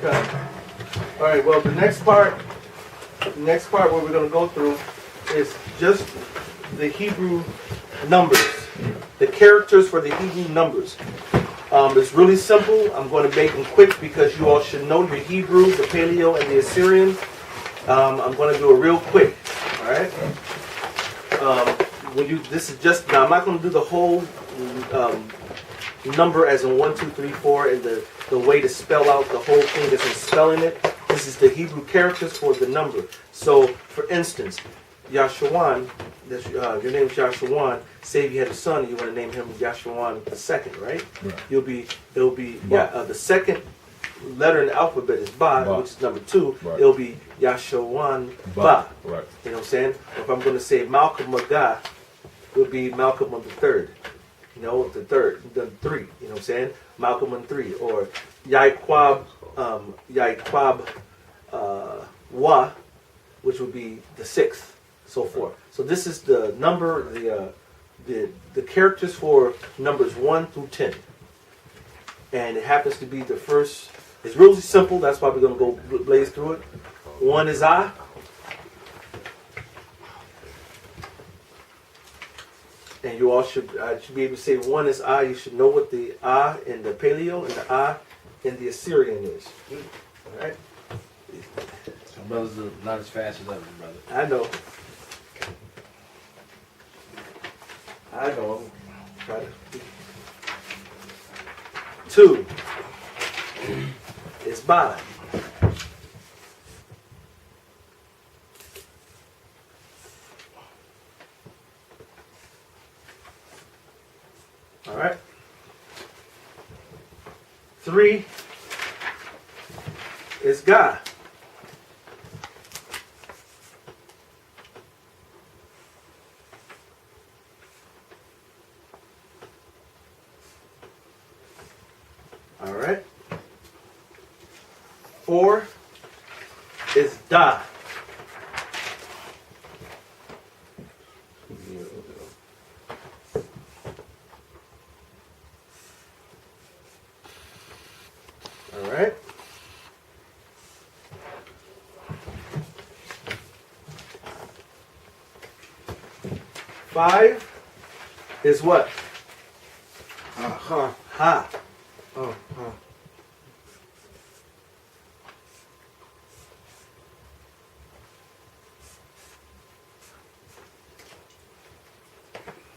Okay. All right. Well, the next part where we're going to go through is just the Hebrew numbers, the characters for the Hebrew numbers. It's really simple. I'm going to make them quick because you all should know your Hebrew, the Paleo, and the Assyrian. I'm going to do it real quick. All right. This is just now. I'm not going to do the whole number as in 1, 2, 3, 4, and the way to spell out the whole thing is in spelling it. This is the Hebrew characters for the number. So, for instance, Yashawan, your name is Yashawan. Say if you had a son, you want to name him Yashawan the second, right? It'll be the second letter in the alphabet is Ba, which is number 2. Right. It'll be Yashawan Ba. Right. You know what I'm saying? If I'm going to say Malcolm Magah, it'll be Malcolm on the third. You know, the 3. You know what I'm saying? Malcolm on 3. Or Yaikwab Wa, which would be the 6th, so forth. So this is the number, the characters for numbers 1 through 10. And it happens to be the first. It's really simple. That's why we're going to go blaze through it. 1 is I. And you all should be able to say 1 is I. You should know what the I in the Paleo and the I in the Assyrian is. All right? Some brothers are not as fast as others, brother. I know. I'm trying to. 2 is Ba. All right. 3 is God. All right. 4 is Da. All right. 5 is what? Ha. Ha. Oh, huh.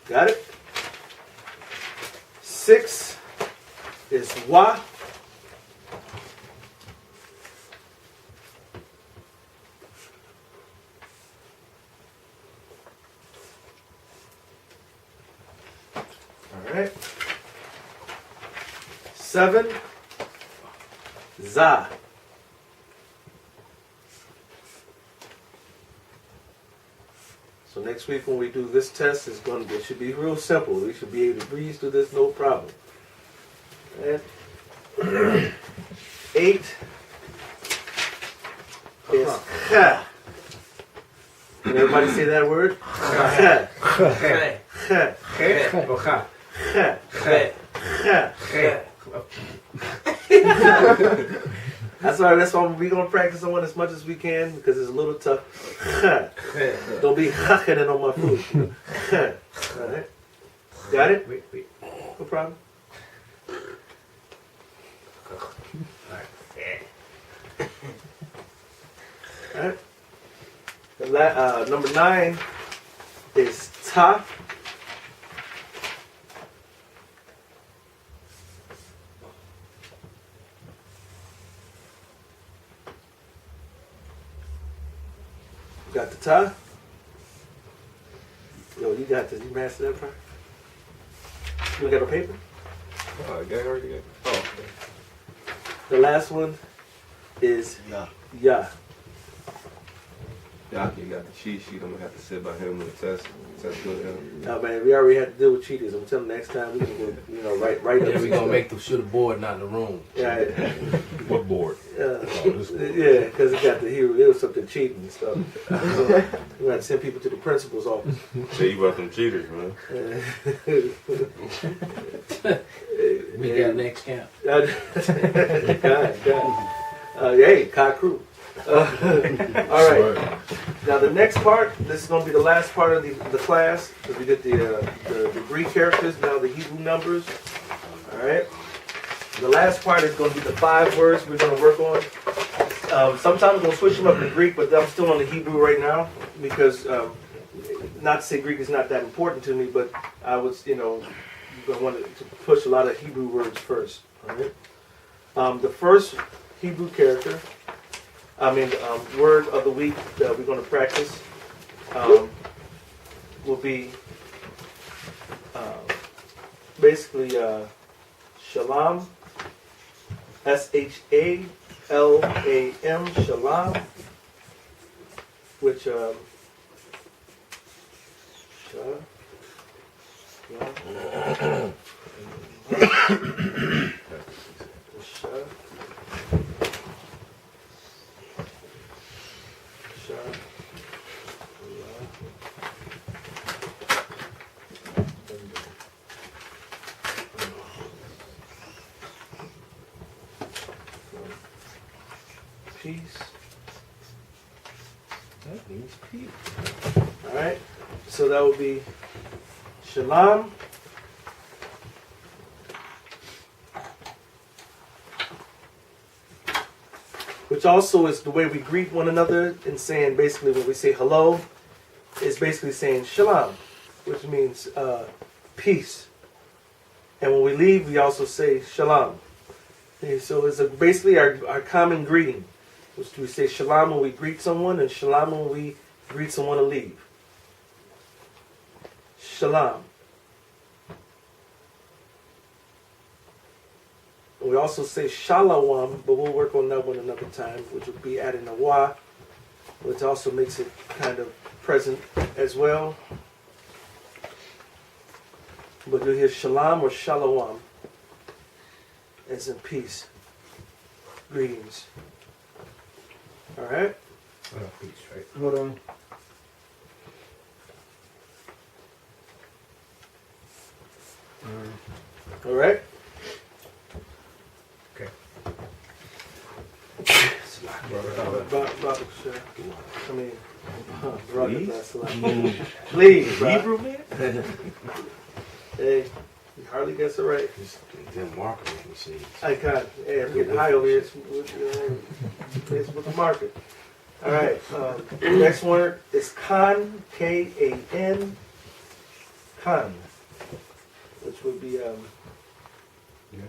Got it? 6 is Wa. All right. 7, Za. So next week when we do this test, it should be real simple. We should be able to breeze through this no problem. And 8 is Cha. Can everybody say that word? Cha. Cha. Cha. Cha. Cha. Cha. That's all right. That's why we're going to practice on as much as we can because it's a little tough. Don't be hacking on my food. All right. Got it? Wait. No problem. All right. Number 9 is Ta. Got the Ta? Yo, you got this. You mastered that part? You got a paper? Oh, I already got it. Oh, okay. The last one is Ya. Yeah, you got the cheat sheet. I'm gonna have to sit by him and test with him. No man, we already had to deal with cheaters. I'm telling you, next time we can go, right up. Yeah, we gonna make them shoot a board, not in the room. Yeah. What board? Yeah, because it got the hero. There was something cheating and stuff. So we had to send people to the principal's office. Say you about them cheaters, man. We got next camp. God. Hey, Kai Crew. All right. Now the next part, this is going to be the last part of the class, because we did the Greek characters, now the Hebrew numbers. All right. The last part is going to be the 5 words we're going to work on. Sometimes we'll switch them up to Greek, but I'm still on the Hebrew right now, because not to say Greek is not that important to me, but I was, I wanted to push a lot of Hebrew words first. All right. The first Hebrew character, word of the week that we're going to practice will be basically shalom, SHALAM, shalom, which peace. That means peace. All right. So that would be shalom, which also is the way we greet one another, and saying basically when we say hello, it's basically saying shalom, which means peace. And when we leave, we also say shalom. Okay, so it's basically our common greeting, which we say shalom when we greet someone, and shalom when we greet someone to leave. Shalom. We also say shalom, but we'll work on that one another time, which would be adding a wa, which also makes it kind of present as well. But you'll hear shalom or shalom as in peace. Greetings. All right? Peace, right? Hold on. All right? Okay. Please, bro. Hebrew, man? Hey, you hardly gets it right. Them markers, you see. I can't. Hey, I'm getting high over here. It's with the market. All right. Next word is Khan, K-A-N, Khan, which would be Yes.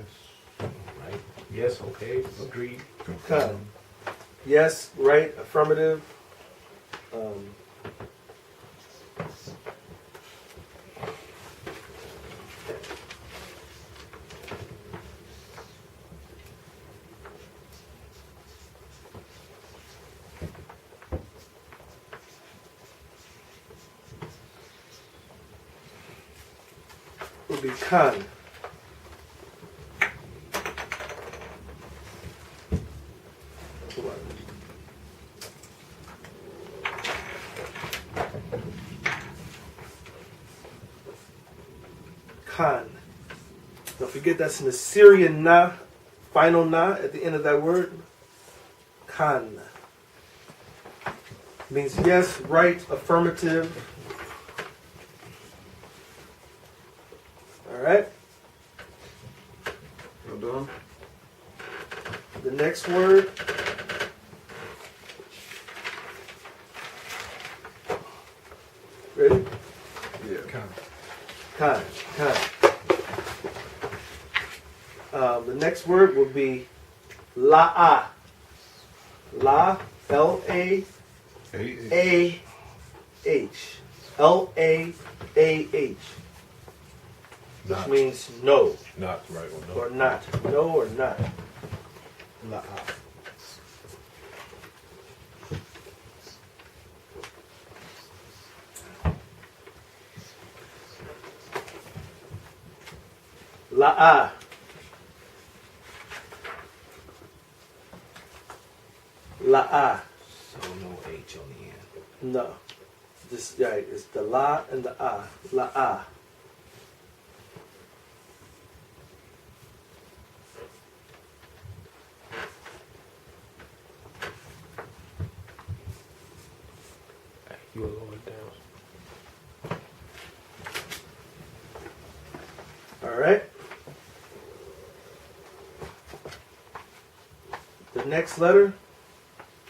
Right. Yes, okay. Agreed. Khan. Yes, right, affirmative. Would be Khan. Khan. Don't forget that's an Assyrian na, final na at the end of that word. Khan. Means yes, right, affirmative. All right. Well done. The next word. Ready? Yeah. Khan. The next word will be la'ah. La, L-A-A-H. L-A-A-H. Which means no Not right or no. or not. No or not. La'ah. La'ah. La'ah. So no H on the end. No. This right, it's the la and the ah. La'ah. You will lower it down. All right. The next letter,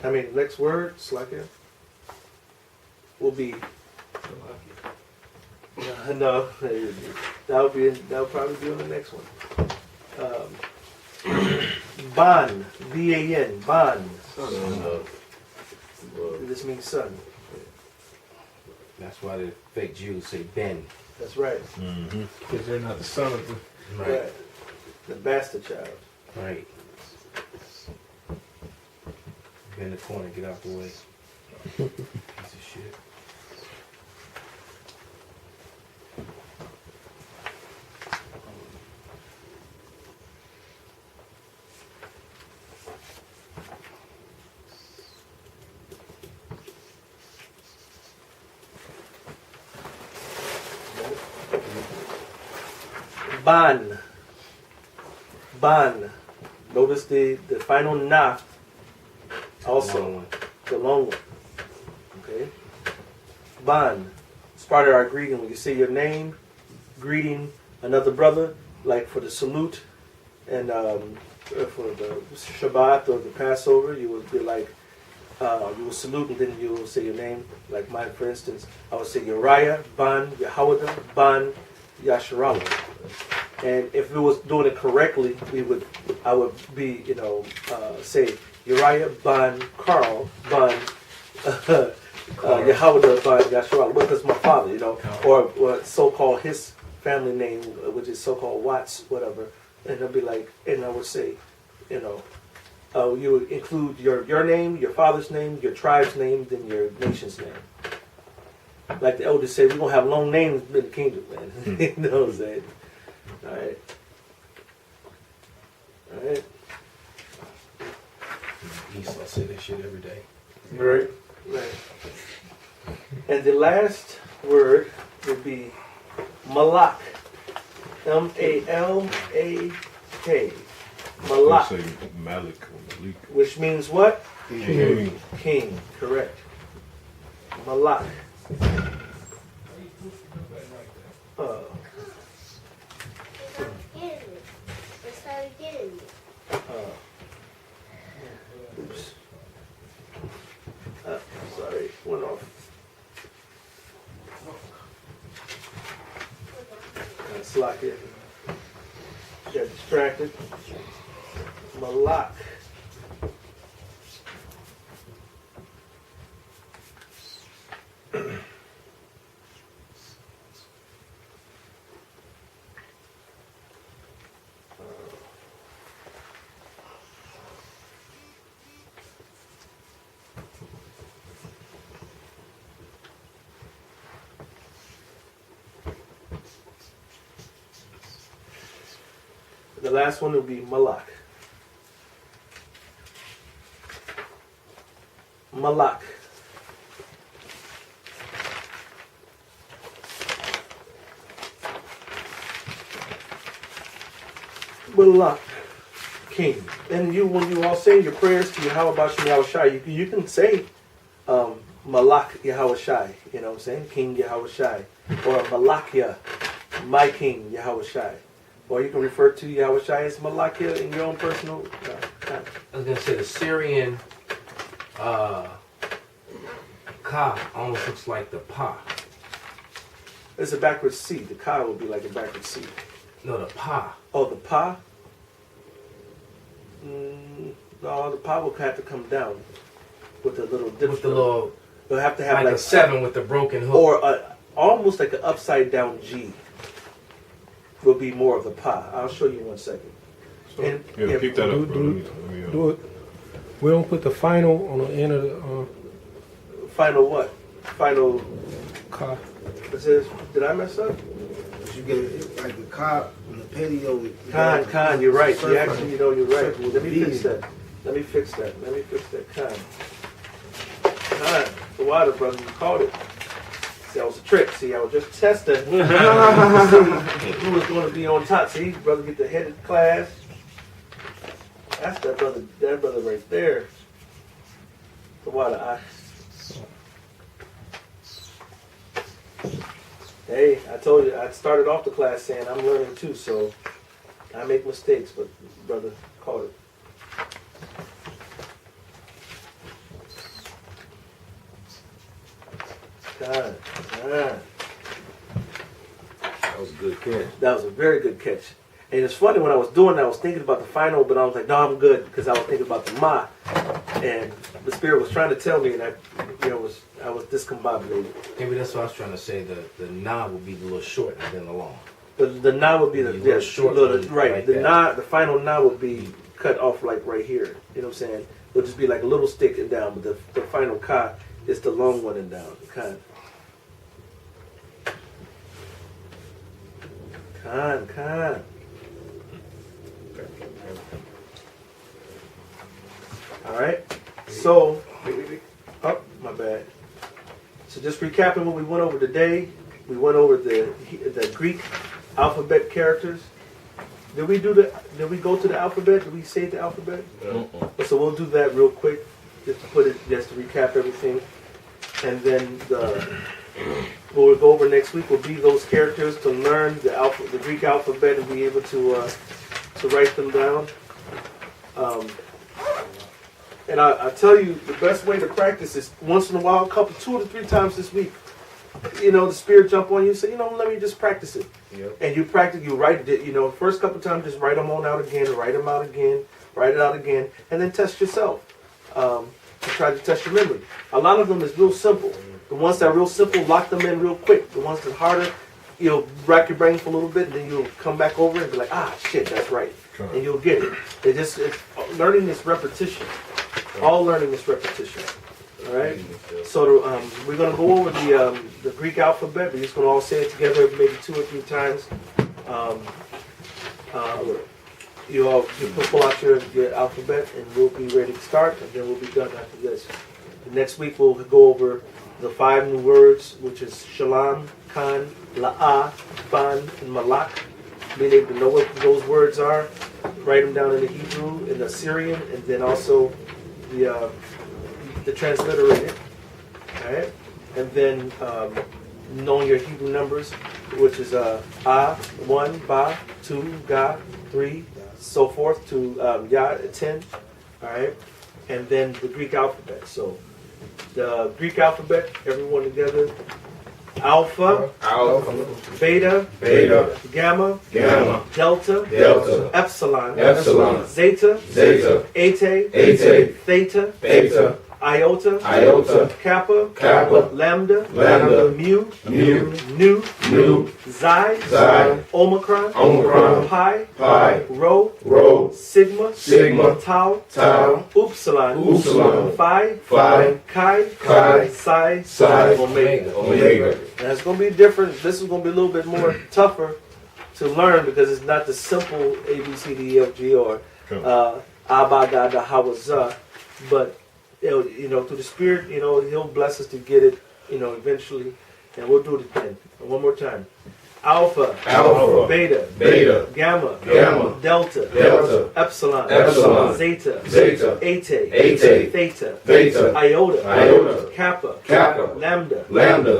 next word, Slakia, will be. No, that'll probably be on the next one. Ban, B-A-N, ban. This means son. That's why the fake Jews say Ben. That's right. Because they're not the son of the. Right. The bastard child. Right. Bend the corner, get out the way. Piece of shit. Ban. Ban. Notice the final na. Also, Long one. the long one. Okay. Ban. It's part of our greeting. When you say your name, greeting another brother, like for the salute and for the Shabbat or the Passover, you would be like, you will salute and then you will say your name. Like mine, for instance, I would say Uriah, Ban, Yahawadah, Ban, Yasharallah. And if we was doing it correctly, I would be, say Uriah, Ban, Carl, Ban, Yahawadah, Ban, Yasharallah, because my father, or so-called his family name, which is so-called Watts, whatever. And it'll be like, and I would say, you would include your name, your father's name, your tribe's name, then your nation's name. Like the elders say, we're going to have long names in the kingdom, man. You know what I'm saying? All right. All right. Esau say that shit every day. Right. Right. And the last word would be Malak. M-A-L-A-K. Malak. Say Malik or Malik. Which means what? King. King. Correct. Malak. Oops. Sorry, went off. That's like it. Got distracted. Malak. The last one will be Malak. Malak. Malak. King. And when you all say your prayers to Yahawah Yahawashi, you can say Malak Yahawashi, you know what I'm saying? King Yahawashi. Or Malakia, my King Yahawashi. Or you can refer to Yahawashi as Malakia in your own personal time. I was gonna say the Syrian Ka almost looks like the Pa. It's a backwards C. The Ka would be like a backwards C. No, the Pa. Oh, the Pa? No, the Pa will have to come down with a little dip. With the little, You'll have to have like a 7 with the broken hook. or almost like an upside down G. Will be more of the Pa. I'll show you in 1 second. And, Yeah, keep that up, bro. Do it. We don't put the final on the end of the final what? Final. car. It says, did I mess up? But you get it like the cop on the patio. Khan, you're right. You actually, you're right. Circle Let me B. fix that. Let me fix that. Khan, the water, brother. You caught it. See, that was a trick. See, I was just testing. See who was going to be on top. See, brother, get the head of the class. That's that brother right there. The water. Hey, I told you, I started off the class saying I'm learning too, so I make mistakes, but brother caught it. God. That was a good catch. That was a very good catch. And it's funny, when I was doing that, I was thinking about the final, but I was like, no, I'm good, because I was thinking about the ma. And the Spirit was trying to tell me, and I was discombobulated. Maybe that's what I was trying to say. The na will be the little short and then the long. The na would be the little short little, one right. like The that. na, the final na would be cut off like right here. You know what I'm saying? It'll just be like a little stick and down, but the final ka is the long one and down. Khan. All right. So, oh, my bad. So just recapping what we went over today, we went over the Greek alphabet characters. Did we go to the alphabet? Did we say the alphabet? So we'll do that real quick, just to recap everything, and then what we'll go over next week will be those characters to learn the Greek alphabet and be able to write them down. And I tell you, the best way to practice is once in a while, 2 to 3 times this week. The Spirit jump on you, say, let me just practice it. Yep. And you practice, you write it, first couple times, just write them on out again, write them out again, write it out again, and then test yourself. To try to test your memory. A lot of them is real simple. The ones that are real simple, lock them in real quick. The ones that are harder, rack your brain for a little bit, and then you'll come back over and be like, shit, that's right. And you'll get it. It's learning this repetition. All learning is repetition. All right. So we're going to go over the Greek alphabet. We're just going to all say it together, maybe 2 or 3 times. You pull out your alphabet, and we'll be ready to start, and then we'll be done after this. Next week we'll go over the 5 new words, which is shalom, kan, la'ah, ban, and malak. Being able to know what those words are, write them down in the Hebrew, in the Assyrian, and then also the transliterated. All right, and then knowing your Hebrew numbers, which is 1, ba, 2, ga, 3, so forth to 10. All right, and then the Greek alphabet. So the Greek alphabet, everyone together. Alpha, beta, gamma, delta, epsilon, zeta, eta, theta, iota, kappa, lambda, mu, nu, xi, omicron, pi, rho, sigma, tau, upsilon, phi, chi, psi, omega. And it's going to be different. This is going to be a little bit more tougher to learn because it's not the simple A, B, C, D, E, F, G, or Abba, Gada, Hawaza. But, through the Spirit, He'll bless us to get it, eventually. And we'll do it again. One more time. Alpha, beta, gamma, delta, epsilon, zeta, eta, theta, iota, kappa, lambda,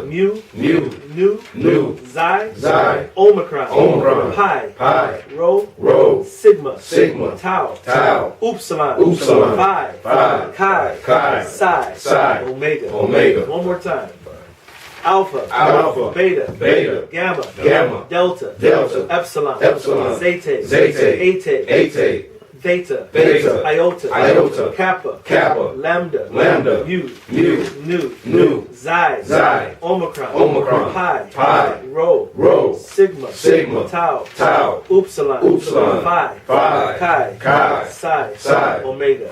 mu, nu, xi, omicron, pi, rho, sigma, tau, upsilon, phi, chi, psi, omega. One more time. Alpha, beta, gamma, delta, epsilon, zeta, eta, theta, iota, kappa, lambda, mu, nu, xi, omicron, pi, rho, sigma, tau, upsilon, phi, chi, psi, omega.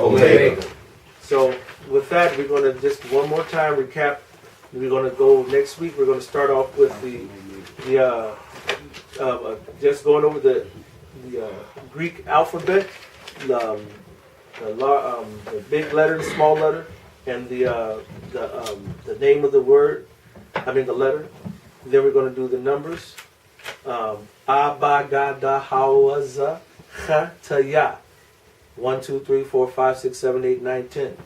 So with that, we're going to just one more time recap. We're going to go next week. We're going to start off with just going over the Greek alphabet, the big letter, the small letter, and the name of the word. The letter. Then we're going to do the numbers. Abba, Gada, Hawaza, Chataya. 1, 2, 3, 4, 5, 6, 7, 8, 9, 10.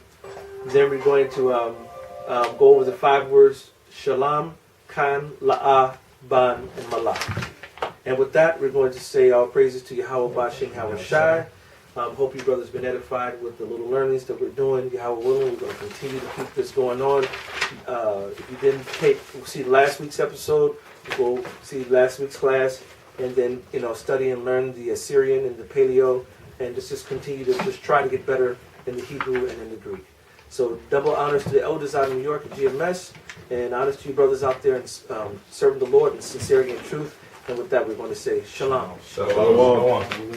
Then we're going to go over the 5 words: shalom, Khan, La'ah, Ban, and Malak. And with that, we're going to say our praises to YAHAWASHI and YAHAWASHI. Hope you brothers been edified with the little learnings that we're doing. Yahweh willing, we're going to continue to keep this going on. If you didn't see last week's episode, go see last week's class, and then study and learn the Assyrian and the Paleo, and just continue to just try to get better in the Hebrew and in the Greek. So double honors to the elders out in New York at GMS, and honors to you brothers out there in serving the Lord in sincerity and truth. And with that, we're going to say shalom. Shalom. Shalom.